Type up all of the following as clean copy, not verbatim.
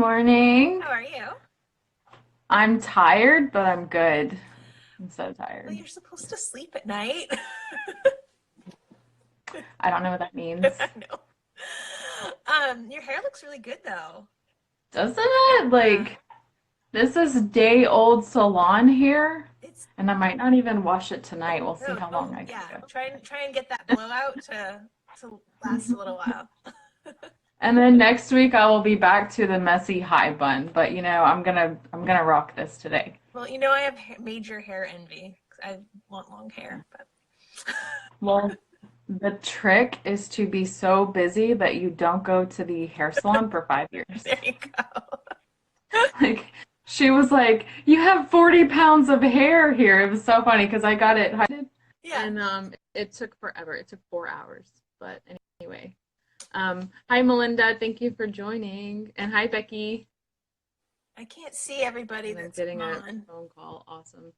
Morning. How are you? I'm tired, but I'm good. I'm so Well, tired. you're supposed to sleep at night. I don't know what that means. I know. Your hair looks really good though. Doesn't it? Yeah. This is day old salon hair, It's and I might not even wash it tonight. We'll see no, how long don't. I can Yeah. go. Try and get that blowout to last a little Mhm. while. And then next week I will be back to the messy high bun, but I'm gonna rock this today. Well, you know I have major hair envy. 'Cause I want long hair, but Well, the trick is to be so busy that you don't go to the hair salon for 5 years. there you go. Like she was like, "You have 40 pounds of hair here." It was so funny because I got it hydrated, Yeah. and it took forever. It took 4 hours. But anyway, hi Melinda, thank you for joining, and hi Becky. I can't see everybody And I'm that's getting a on. phone call. Awesome.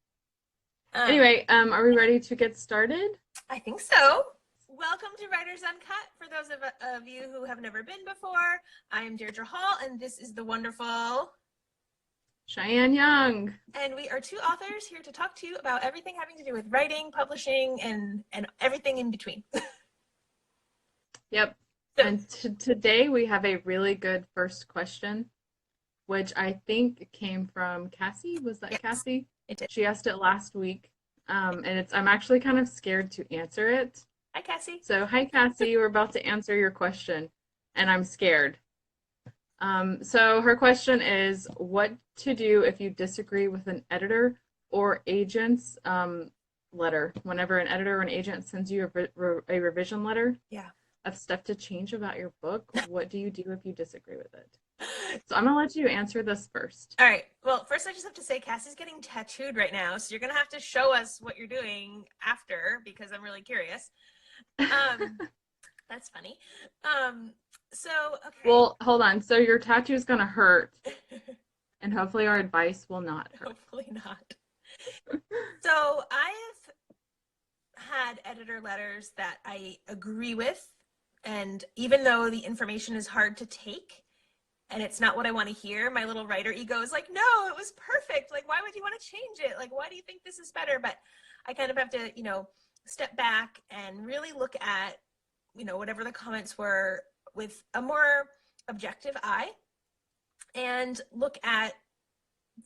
Um, Anyway, are we ready to get started? I think so. Welcome to Writers Uncut. For those of you who have never been before, I am Deirdre Hall, and this is the wonderful. Cheyenne Young. And we are two authors here to talk to you about everything having to do with writing, publishing, and everything in between. Yep. So, And today we have a really good first question, which I think came from Cassie. Was that yes, Cassie? it did. She asked it last week. And I'm actually kind of scared to answer it. Hi, Cassie. So, hi Cassie, we're about to answer your question, and I'm scared. So her question is what to do if you disagree with an editor or agent's letter. Whenever an editor or an agent sends you a revision letter Yeah. of stuff to change about your book, what do you do if you disagree with it? So I'm gonna let you answer this first. All right. Well, first I just have to say Cassie's getting tattooed right now, so you're gonna have to show us what you're doing after because I'm really curious. Um, that's funny. Um, so okay. Well, hold on. So your tattoo is gonna hurt, and hopefully our advice will not hurt. Hopefully not. So I have had editor letters that I agree with, and even though the information is hard to take and it's not what I want to hear, my little writer ego is like, no, it was perfect. Like, why would you want to change it? Like, why do you think this is better? But I kind of have to, step back and really look at, whatever the comments were with a more objective eye and look at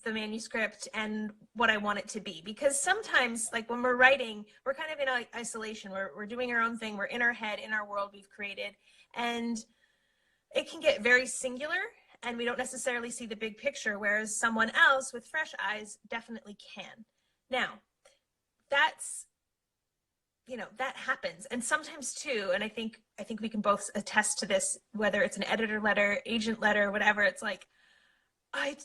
the manuscript and what I want it to be. Because sometimes, like when we're writing, we're kind of in isolation. We're doing our own thing. We're in our head, in our world we've created. And it can get very singular and we don't necessarily see the big picture, whereas someone else with fresh eyes definitely can. Now, that's, that happens. And sometimes too, and I think we can both attest to this, whether it's an editor letter, agent letter, whatever, it's like, I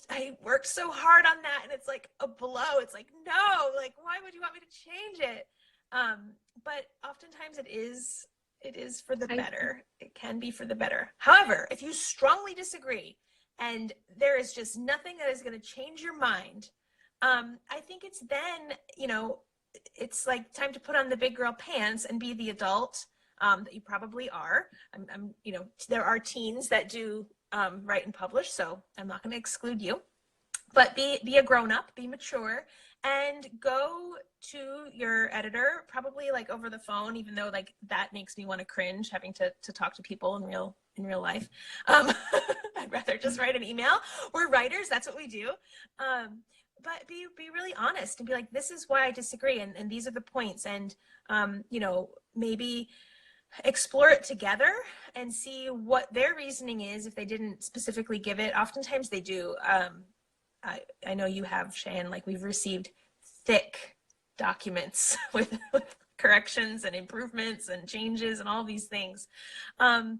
worked so hard on that and it's like a blow. It's like, no, like, why would you want me to change it? But oftentimes it is for the I better. It can be for the better. However, if you strongly disagree and there is just nothing that is going to change your mind, I think it's then, it's like time to put on the big girl pants and be the adult that you probably are. There are teens that do write and publish, so I'm not going to exclude you. But be a grown up, be mature, and go to your editor, probably like over the phone, even though like that makes me want to cringe having to talk to people in real life. I'd rather just write an email. We're writers, that's what we do. But be really honest and be like, this is why I disagree, and these are the points, and maybe explore it together and see what their reasoning is if they didn't specifically give it. Oftentimes they do. I know you have, Cheyenne, like we've received thick documents with corrections and improvements and changes and all these things. And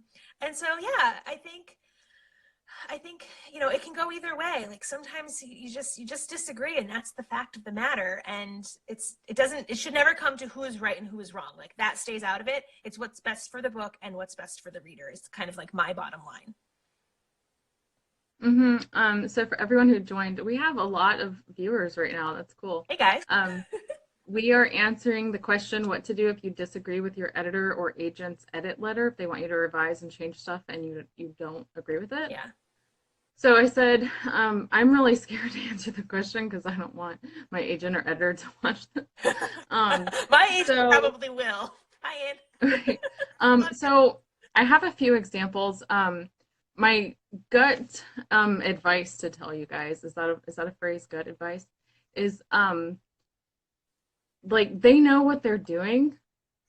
so, yeah, I think it can go either way. Like sometimes you just disagree, and that's the fact of the matter. And it should never come to who is right and who is wrong. Like that stays out of it. It's what's best for the book and what's best for the reader. It's kind of like my bottom line. So for everyone who joined, we have a lot of viewers right now. That's cool. Hey guys. Um, we are answering the question what to do if you disagree with your editor or agent's edit letter if they want you to revise and change stuff and you don't agree with it. Yeah. So I said, I'm really scared to answer the question because I don't want my agent or editor to watch this. My agent So, probably will. Hi, okay. Ann. So I have a few examples. My gut advice to tell you guys is that a phrase? Gut advice is like they know what they're doing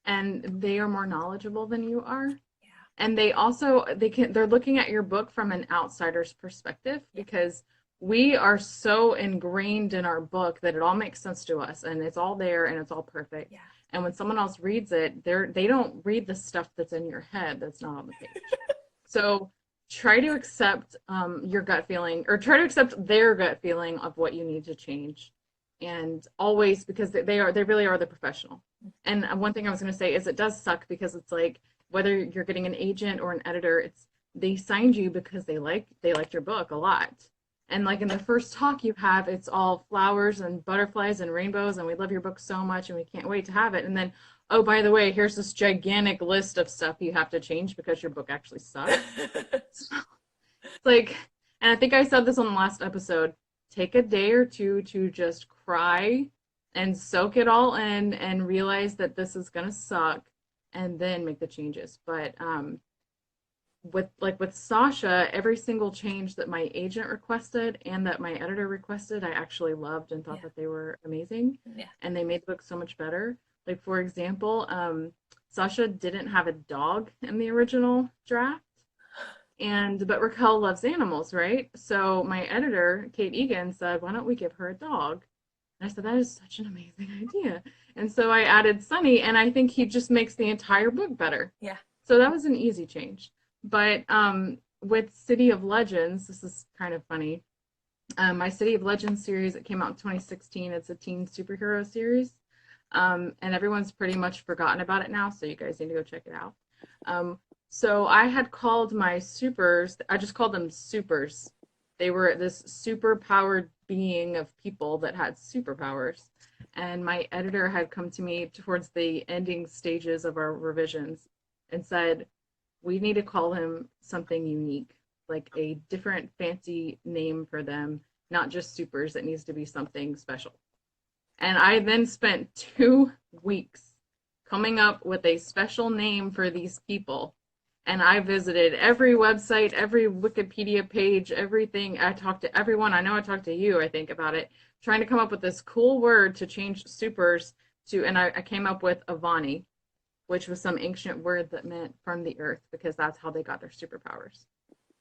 and they are more knowledgeable than you are. Yeah. And they're looking at your book from an outsider's perspective Yeah. because we are so ingrained in our book that it all makes sense to us and it's all there and it's all perfect. Yeah. And when someone else reads it, they don't read the stuff that's in your head that's not on the page. So try to accept your gut feeling, or try to accept their gut feeling of what you need to change. And always, because they really are the professional. And one thing I was going to say is it does suck because it's like whether you're getting an agent or an editor, it's they signed you because they liked your book a lot. And like in the first talk you have, it's all flowers and butterflies and rainbows, and we love your book so much, and we can't wait to have it. And then, oh, by the way, here's this gigantic list of stuff you have to change because your book actually sucks. So it's like, and I think I said this on the last episode. Take a day or two to just cry and soak it all in and realize that this is gonna suck, and then make the changes. But with Sasha, every single change that my agent requested and that my editor requested, I actually loved and thought Yeah. that they were amazing, Yeah. and they made the book so much better. Like for example, Sasha didn't have a dog in the original draft, and but Raquel loves animals, right? So my editor, Kate Egan, said, "Why don't we give her a dog?" And I said, "That is such an amazing idea." And so I added Sunny, and I think he just makes the entire book better. Yeah. So that was an easy change. But with City of Legends, this is kind of funny. My City of Legends series, it came out in 2016. It's a teen superhero series. And everyone's pretty much forgotten about it now, so you guys need to go check it out. So I had called my supers, I just called them supers. They were this super powered being of people that had superpowers. And my editor had come to me towards the ending stages of our revisions and said, we need to call him something unique, like a different fancy name for them, not just supers. It needs to be something special. And I then spent 2 weeks coming up with a special name for these people. And I visited every website, every Wikipedia page, everything. I talked to everyone. I know I talked to you, I think, about it, trying to come up with this cool word to change supers to, and I came up with Avani, which was some ancient word that meant from the earth, because that's how they got their superpowers.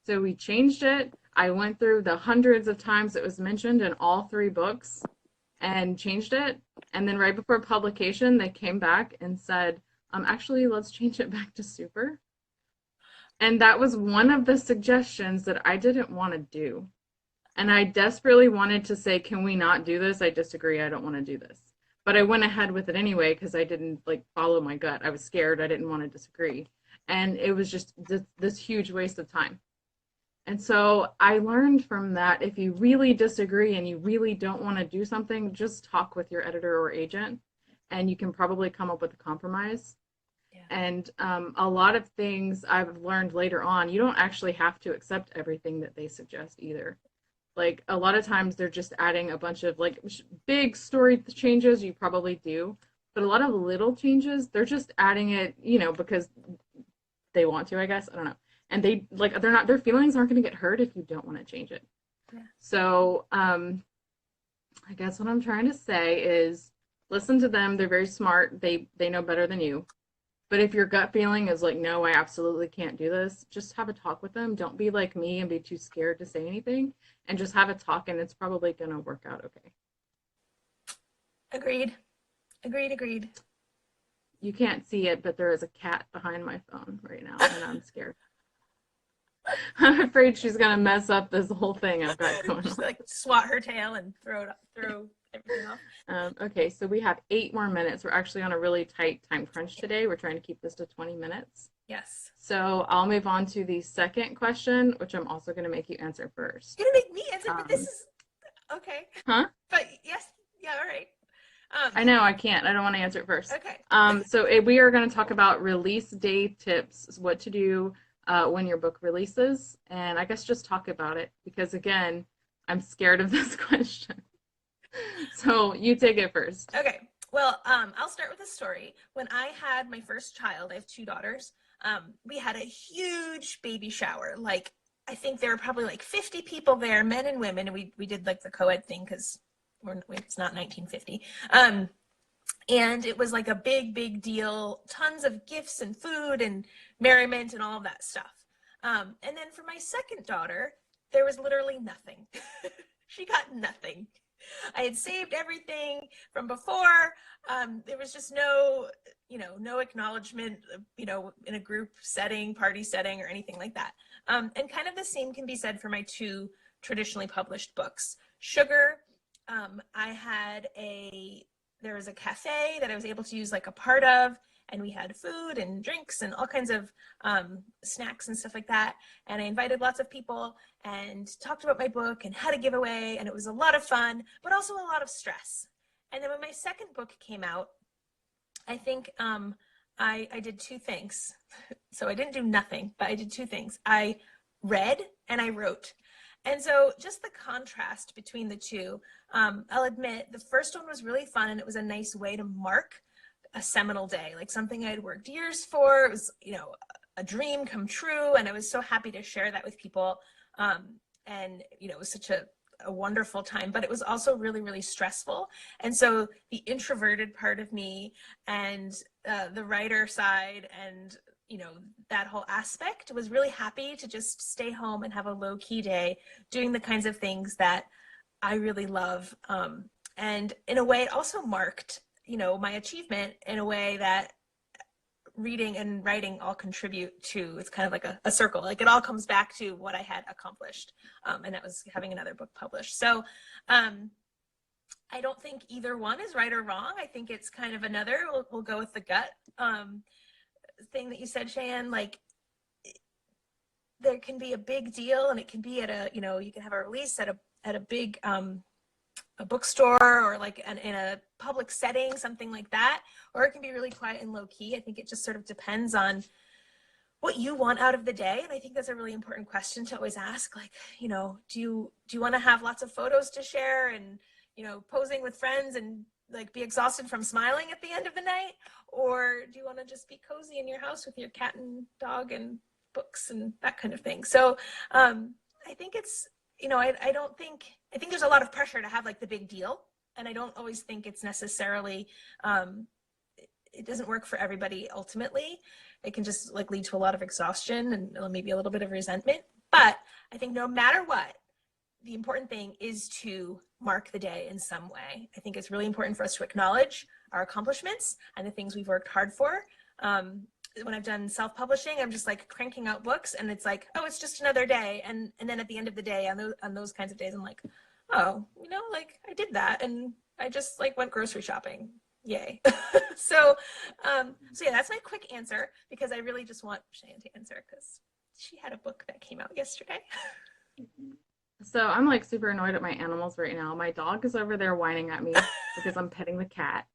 So we changed it. I went through the hundreds of times it was mentioned in all 3 books and changed it. And then right before publication, they came back and said, actually, let's change it back to super. And that was one of the suggestions that I didn't want to do. And I desperately wanted to say, can we not do this? I disagree. I don't want to do this. But I went ahead with it anyway because I didn't like follow my gut. I was scared. I didn't want to disagree. And it was just this huge waste of time. And so I learned from that, if you really disagree and you really don't want to do something, just talk with your editor or agent, and you can probably come up with a compromise. Yeah. And a lot of things I've learned later on, you don't actually have to accept everything that they suggest either. Like a lot of times they're just adding a bunch of like big story changes, you probably do. But a lot of little changes, they're just adding it, because they want to, I guess. I don't know. And they're not, their feelings aren't going to get hurt if you don't want to change it. Yeah. So I guess what I'm trying to say is listen to them. They're very smart. They know better than you. But if your gut feeling is like, no, I absolutely can't do this, just have a talk with them. Don't be like me and be too scared to say anything, and just have a talk, and it's probably going to work out okay. Agreed. Agreed. You can't see it, but there is a cat behind my phone right now, and I'm scared. I'm afraid she's going to mess up this whole thing I've got going on. Just like swat her tail and throw everything off. Okay, so we have 8 more minutes. We're actually on a really tight time crunch today. We're trying to keep this to 20 minutes. Yes. So I'll move on to the second question, which I'm also going to make you answer first. You're gonna make me answer, but this is okay. Huh? But yes, yeah, all right. I know I can't. I don't want to answer it first. Okay. So we are going to talk about release day tips, what to do when your book releases, and I guess just talk about it because again, I'm scared of this question. So you take it first. Okay. Well, I'll start with a story. When I had my first child, I have two daughters. We had a huge baby shower. Like, I think there were probably like 50 people there, men and women. And we did like the co-ed thing because it's not 1950. And it was like a big deal. Tons of gifts and food and merriment and all of that stuff. And then for my second daughter, there was literally nothing. She got nothing. I had saved everything from before. There was just no, no acknowledgement, in a group setting, party setting, or anything like that. And kind of the same can be said for my two traditionally published books. Sugar, there was a cafe that I was able to use like a part of, and we had food and drinks and all kinds of snacks and stuff like that. And I invited lots of people and talked about my book and had a giveaway, and it was a lot of fun, but also a lot of stress. And then when my second book came out, I think I did two things. So I didn't do nothing, but I did two things. I read and I wrote. And so just the contrast between the two, I'll admit the first one was really fun, and it was a nice way to mark a seminal day, like something I'd worked years for. It was, a dream come true, and I was so happy to share that with people. And, it was such a wonderful time, but it was also really stressful. And so the introverted part of me and the writer side and that whole aspect was really happy to just stay home and have a low-key day doing the kinds of things that I really love. And in a way, it also marked, my achievement in a way that reading and writing all contribute to. It's kind of like a circle. Like it all comes back to what I had accomplished. And that was having another book published. So I don't think either one is right or wrong. I think it's kind of another, we'll go with the gut thing that you said, Cheyenne. Like there can be a big deal, and it can be at a, you can have a release at a big a bookstore or like in a public setting, something like that, or it can be really quiet and low key. I think it just sort of depends on what you want out of the day. And I think that's a really important question to always ask. Like, do you want to have lots of photos to share and, posing with friends and like be exhausted from smiling at the end of the night? Or do you want to just be cozy in your house with your cat and dog and books and that kind of thing? So I think it's, I think there's a lot of pressure to have like the big deal. And I don't always think it's necessarily, it doesn't work for everybody ultimately. It can just like lead to a lot of exhaustion and maybe a little bit of resentment. But I think no matter what, the important thing is to mark the day in some way. I think it's really important for us to acknowledge our accomplishments and the things we've worked hard for. When I've done self-publishing, I'm just like cranking out books, and it's like, oh, it's just another day. And then at the end of the day, on those kinds of days, I'm like, oh, like I did that, and I just like went grocery shopping. Yay. So yeah, that's my quick answer, because I really just want Cheyenne to answer because she had a book that came out yesterday. So I'm like super annoyed at my animals right now. My dog is over there whining at me because I'm petting the cat.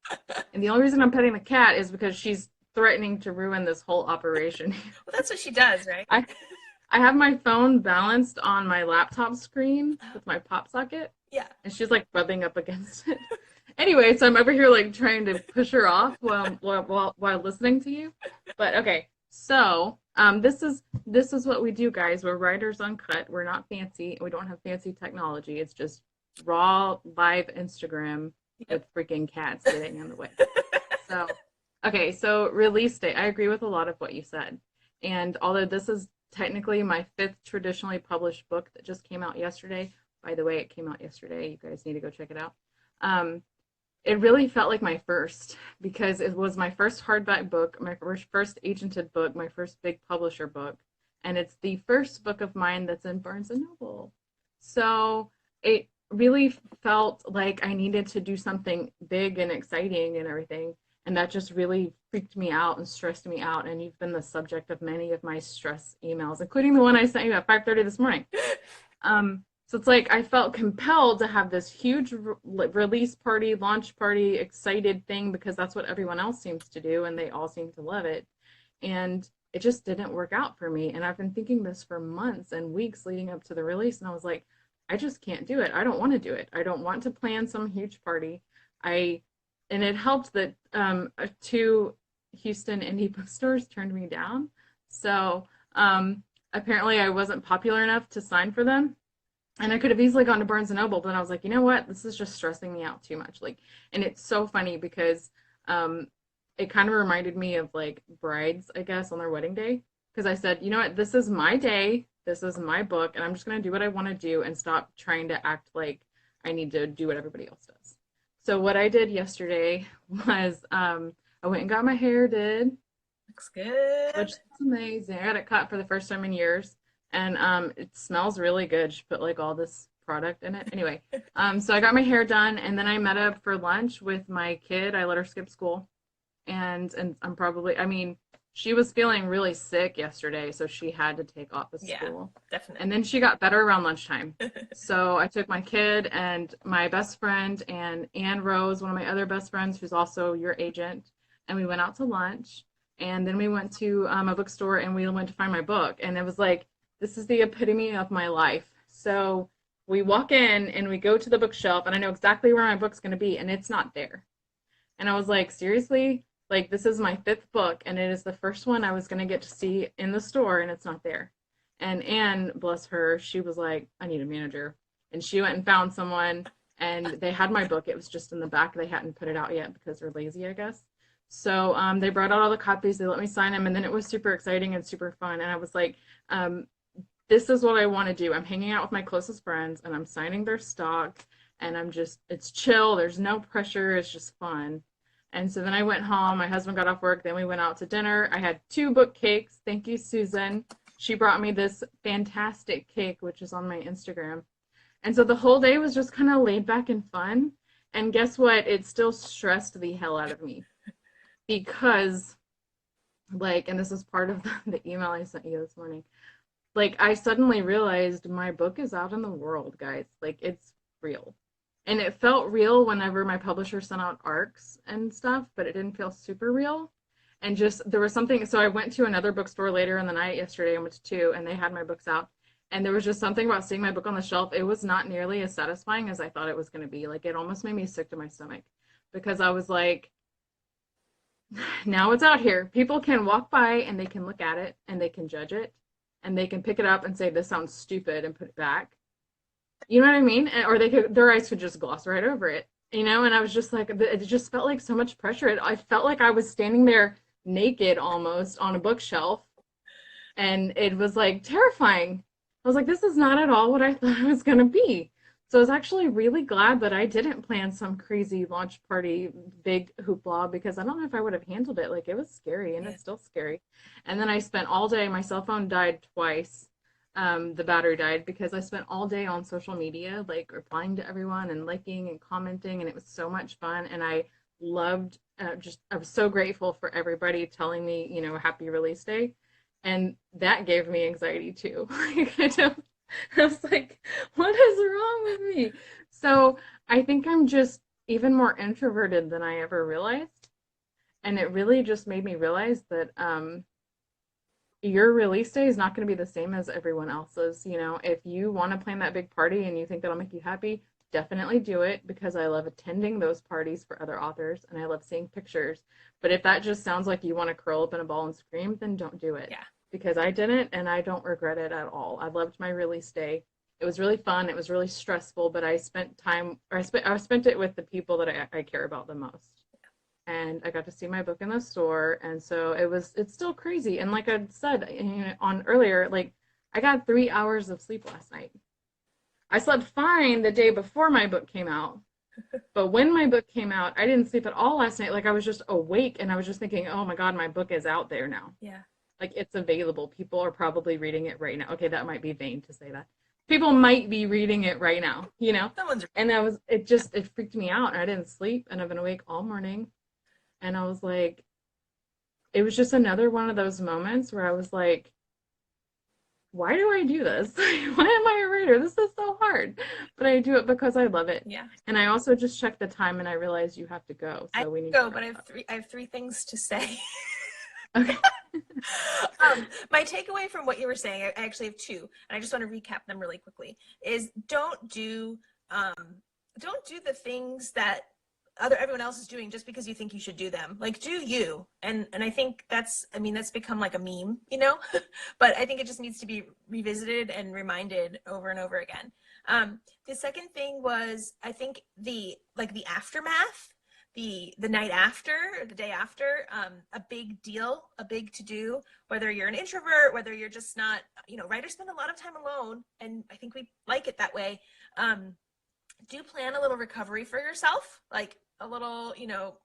And the only reason I'm petting the cat is because she's threatening to ruin this whole operation. Well, that's what she does, right? I have my phone balanced on my laptop screen with my pop socket. Yeah. And she's like rubbing up against it. Anyway, so I'm over here like trying to push her off while listening to you. But okay, so this is what we do, guys. We're writers Uncut. We're not fancy. We don't have fancy technology. It's just raw live Instagram with freaking cats getting in the way. So okay, so release date. I agree with a lot of what you said. And although this is technically my 5th traditionally published book that just came out yesterday. By the way, it came out yesterday. You guys need to go check it out. It really felt like my first, because it was my first hardback book, my first agented book, my first big publisher book. And it's the first book of mine that's in Barnes and Noble. So it really felt like I needed to do something big and exciting and everything. And that just really freaked me out and stressed me out. And you've been the subject of many of my stress emails, including the one I sent you at 5:30 this morning. So it's like I felt compelled to have this huge release party, launch party, excited thing, because that's what everyone else seems to do, and they all seem to love it. And it just didn't work out for me. And I've been thinking this for months and weeks leading up to the release. And I was like, I just can't do it. I don't want to do it. I don't want to plan some huge party. I, and it helped that two Houston indie bookstores turned me down. So apparently I wasn't popular enough to sign for them. And I could have easily gone to Barnes and Noble, but I was like, you know what? This is just stressing me out too much. Like, and it's so funny because it kind of reminded me of like brides, I guess, on their wedding day. Because I said, you know what? This is my day. This is my book, and I'm just gonna do what I want to do and stop trying to act like I need to do what everybody else does. So what I did yesterday was I went and got my hair did, Looks good. which is amazing. I got it cut for the first time in years, and it smells really good. She put like all this product in it. Anyway, so I got my hair done, and then I met up for lunch with my kid. I let her skip school, and I'm probably, I mean, she was feeling really sick yesterday, so she had to take off of school. Definitely. And then she got better around lunchtime. So I took my kid and my best friend and Ann Rose, one of my other best friends, who's also your agent, and we went out to lunch. And then we went to a bookstore and we went to find my book. And it was like, this is the epitome of my life. So we walk in and we go to the bookshelf, and I know exactly where my book's going to be, and it's not there. And I was like, seriously? Like, this is my fifth book, and it is the first one I was going to get to see in the store, and it's not there. And Anne, bless her, she was like, I need a manager. And she went and found someone, and they had my book. It was just in the back. They hadn't put it out yet because they're lazy, I guess. So they brought out all the copies. They let me sign them, and then it was super exciting and super fun. And I was like, this is what I want to do. I'm hanging out with my closest friends, and I'm signing their stock, and I'm just, it's chill. There's no pressure. It's just fun. And so then I went home. My husband got off work. Then we went out to dinner. I had 2 book cakes. Thank you, Susan. She brought me this fantastic cake, which is on my Instagram. And so the whole day was just kind of laid back and fun. And guess what? It still stressed the hell out of me because, like, and this is part of the email I sent you this morning, like, I suddenly realized my book is out in the world, guys. Like, it's real. And it felt real whenever my publisher sent out ARCs and stuff, but it didn't feel super real. And just, there was something, so I went to another bookstore later in the night yesterday, I went to 2, and they had my books out. And there was just something about seeing my book on the shelf. It was not nearly as satisfying as I thought it was going to be. Like, it almost made me sick to my stomach because I was like, now it's out here. People can walk by and they can look at it and they can judge it and they can pick it up and say, this sounds stupid, and put it back. You know what I mean? Or they could, their eyes could just gloss right over it, you know? And I was just like, it just felt like so much pressure. I felt like I was standing there naked almost on a bookshelf, and it was like terrifying. I was like, this is not at all what I thought it was going to be. So I was actually really glad that I didn't plan some crazy launch party, big hoopla, because I don't know if I would have handled it. Like, it was scary, and it's still scary. And then I spent all day, my cell phone died twice. The battery died because I spent all day on social media, like replying to everyone and liking and commenting, and it was so much fun. And I loved, I was so grateful for everybody telling me, you know, happy release day. And that gave me anxiety too. I was like, what is wrong with me? So I think I'm just even more introverted than I ever realized. And it really just made me realize that your release day is not going to be the same as everyone else's. You know, if you want to plan that big party and you think that'll make you happy, definitely do it, because I love attending those parties for other authors and I love seeing pictures. But if that just sounds like you want to curl up in a ball and scream, then don't do it. Yeah. Because I didn't, and I don't regret it at all. I loved my release day. It was really fun. It was really stressful, but I spent time, or I spent it with the people that I care about the most. And I got to see my book in the store, and so it's still crazy. And like I said, you know, on earlier, like, I got 3 hours of sleep last night. I slept fine the day before my book came out, but when my book came out, I didn't sleep at all last night. Like, I was just awake, and I was just thinking, oh my God, my book is out there now. Yeah. Like, it's available. People are probably reading it right now. Okay, that might be vain to say that. People might be reading it right now, you know? And it freaked me out, and I didn't sleep, and I've been awake all morning. And I was like, it was just another one of those moments where I was like, why do I do this? Why am I a writer? This is so hard. But I do it because I love it. Yeah. And I also just checked the time, and I realized you have to go. So we need to go, but I have three things to say. Okay. My takeaway from what you were saying, I actually have two, and I just want to recap them really quickly, is don't do the things that everyone else is doing just because you think you should do them. Like, do you. And I think that's become like a meme, you know? But I think it just needs to be revisited and reminded over and over again. The second thing was, I think the aftermath, the night after, or the day after, a big deal, a big to do, whether you're an introvert, whether you're just not, writers spend a lot of time alone, and I think we like it that way. Do plan a little recovery for yourself, like a little,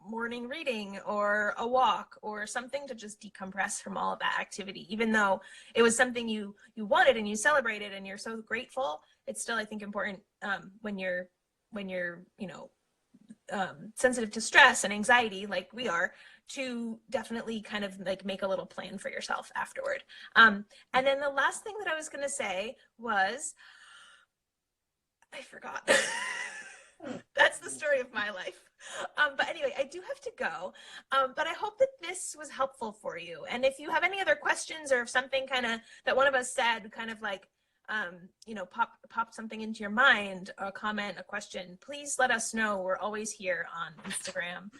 morning reading or a walk or something to just decompress from all of that activity. Even though it was something you wanted and you celebrated and you're so grateful, it's still, I think, important when you're sensitive to stress and anxiety like we are, to definitely kind of like make a little plan for yourself afterward. And then the last thing that I was going to say was, I forgot. That's the story of my life. But anyway, I do have to go. But I hope that this was helpful for you. And if you have any other questions, or if something kind of that one of us said kind of like, pop something into your mind, a comment, a question, please let us know. We're always here on Instagram.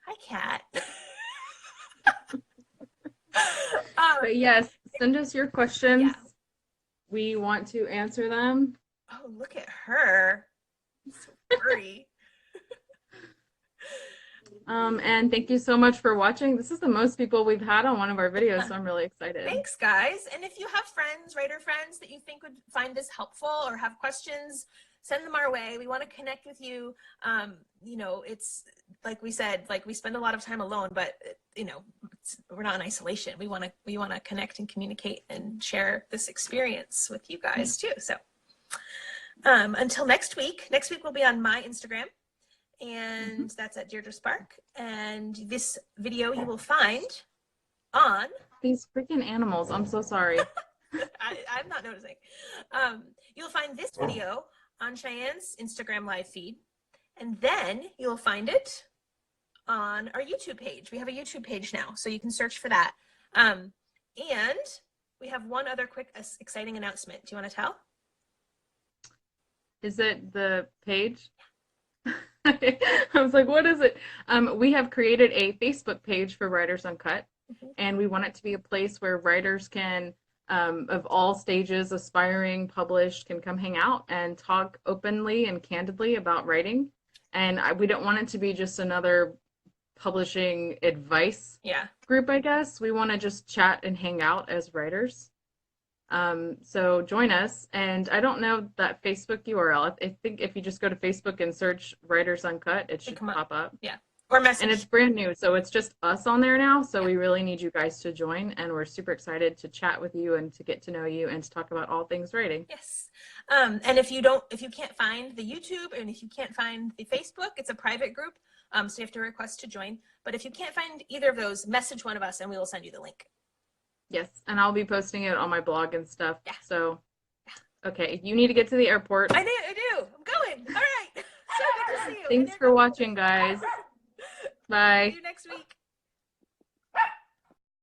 Hi, Kat. But yes, send us your questions. Yeah. We want to answer them. Oh, look at her. So furry. And thank you so much for watching. This is the most people we've had on one of our videos, so I'm really excited. Thanks, guys. And if you have friends, writer friends, that you think would find this helpful or have questions, send them our way. We want to connect with you. It's like we said, like, we spend a lot of time alone, but we're not in isolation. We want to connect and communicate and share this experience with you guys too. So until next week we'll be on my Instagram, and that's at Deirdre Spark. And this video you will find on these freaking animals. I'm so sorry. I'm not noticing. You'll find this video on Cheyenne's Instagram live feed, and then you'll find it on our YouTube page. We have a YouTube page now, so you can search for that. And we have one other quick exciting announcement. Do you want to tell? Is it the page? I was like, what is it? We have created a Facebook page for Writers Uncut, and we want it to be a place where writers can, of all stages, aspiring, published, can come hang out and talk openly and candidly about writing. And we don't want it to be just another publishing advice group, I guess. We want to just chat and hang out as writers. So join us. And I don't know that Facebook URL. I think if you just go to Facebook and search Writers Uncut, it should pop up. Yeah. Or message. And it's brand new, so it's just us on there now. So we really need you guys to join, and we're super excited to chat with you and to get to know you and to talk about all things writing. Yes. And if you can't find the YouTube, and if you can't find the Facebook, it's a private group. So you have to request to join. But if you can't find either of those, message one of us and we will send you the link. Yes, and I'll be posting it on my blog and stuff. Yeah. So, okay, you need to get to the airport. I do. I'm going. All right. So good to see you. Thanks for watching, guys. Bye. See you next week.